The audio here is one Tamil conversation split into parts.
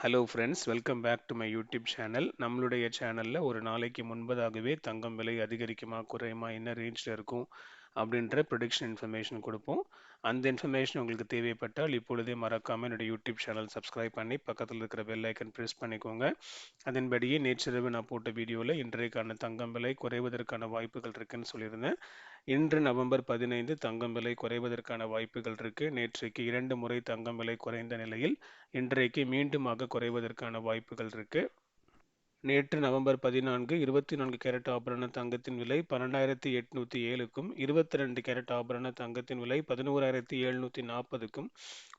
Hello friends, welcome back to my YouTube channel. நம்மளுடைய சேனலில் ஒரு நாளைக்கு முன்பதாகவே தங்கம் விலை அதிகரிக்குமா குறையுமா என்ன ரேஞ்சில் இருக்கும் அப்படின்ற ப்ரொடிக்ஷன் இன்ஃபர்மேஷன் கொடுப்போம். அந்த இன்ஃபர்மேஷன் உங்களுக்கு தேவைப்பட்டால் இப்பொழுதே மறக்காமல் என்னோட யூடியூப் சேனல் சப்ஸ்கிரைப் பண்ணி பக்கத்தில் இருக்கிற பெல் ஐக்கன் ப்ரெஸ் பண்ணிக்கோங்க. அதன்படியே நேற்றிரவு நான் போட்ட வீடியோவில் இன்றைக்கான தங்கம் விலை குறைவதற்கான வாய்ப்புகள் இருக்குன்னு சொல்லியிருந்தேன். இன்று நவம்பர் 15 தங்கம் விலை குறைவதற்கான வாய்ப்புகள் இருக்கு. நேற்றைக்கு 2 முறை தங்கம் விலை குறைந்த நிலையில் இன்றைக்கு மீண்டுமாக குறைவதற்கான வாய்ப்புகள் இருக்கு. நேற்று நவம்பர் 14 24 கேரட் ஆபரண தங்கத்தின் விலை 12,807க்கும் 22 கேரட் ஆபரண தங்கத்தின் விலை 11,740க்கும்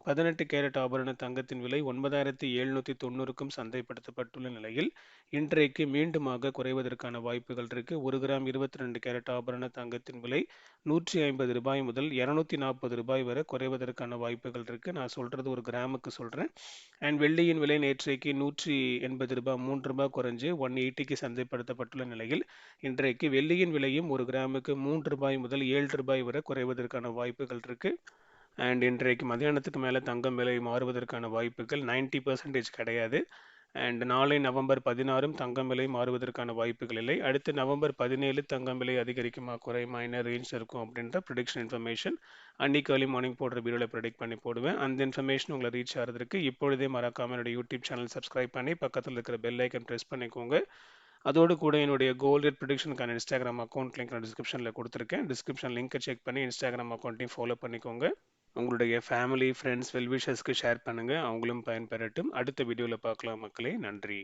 18 கேரட் ஆபரண தங்கத்தின் விலை 9,790க்கும் சந்தைப்படுத்தப்பட்டுள்ள நிலையில் இன்றைக்கு மீண்டுமாக குறைவதற்கான வாய்ப்புகள் இருக்கு. 1 கிராம் 22 கேரட் ஆபரண தங்கத்தின் விலை ரூ. 150 முதல் ரூ. 240 வரை குறைவதற்கான வாய்ப்புகள் இருக்கு. நான் சொல்றது ஒரு கிராமுக்கு சொல்றேன். அண்ட் வெள்ளியின் விலை நேற்றைக்கு ரூ. 180 ரூபாய் குறைஞ்சு 180க்கு சந்தைப்படுத்தப்பட்டுள்ள நிலையில் இன்றைக்கு வெள்ளியின் விலையும் ஒரு கிராமுக்கு ரூபாய் 3 முதல் ரூபாய் 7 வரை குறைவதற்கான வாய்ப்புகள் இருக்கு. அண்ட் இன்றைக்கு மதியானத்துக்கு மேலே தங்கம் விலை மாறுவதற்கான வாய்ப்புகள் 90% கிடையாது. அண்ட் நாளை நவம்பர் 16 தங்கம் விலை மாறுவதற்கான வாய்ப்புகள் இல்லை. அடுத்து நவம்பர் 17 தங்கம் விலை அதிகரிக்குமா குறையுமா என்ன ரேஞ்ச் இருக்கும் அப்படின்ற ப்ரிடிக்ஷன் இன்ஃபர்மேஷன் அன்னைக்கு ஏர்லி மார்னிங் போடுற வீடியோவில் ப்ரெடிக்ட் பண்ணி போடுவேன். அந்த இன்ஃபர்மேஷன் உங்களை ரீச் ஆகிறதுக்கு இப்பொழுதே மறக்காம என்னோட யூடியூப் சேனல் சப்ஸ்கிரைப் பண்ணி பக்கத்தில் இருக்கிற பெல் ஐக்கன் ப்ரெஸ் பண்ணிக்கோங்க. அதோடு கூட என்னுடைய கோல்ட் ரேட் ப்ரிடிக்ஷனுக்கான இன்ஸ்டாகிராம் அக்கௌண்ட் லிங்க் நான் டிஸ்கிரிப்ஷனில் கொடுத்துருக்கேன். டிஸ்கிரிப்ஷன் லிங்கை செக் பண்ணி இன்ஸ்டாகிராம் அக்கௌண்ட்டையும் ஃபாலோ பண்ணிக்கோங்க. உங்களுடைய ஃபேமிலி ஃப்ரெண்ட்ஸ் வெல்விஷர்ஸ்க்கு ஷேர் பண்ணுங்கள், அவங்களும் பயன்பெறட்டும். அடுத்த வீடியோவில் பார்க்கலாம் மக்களே. நன்றி.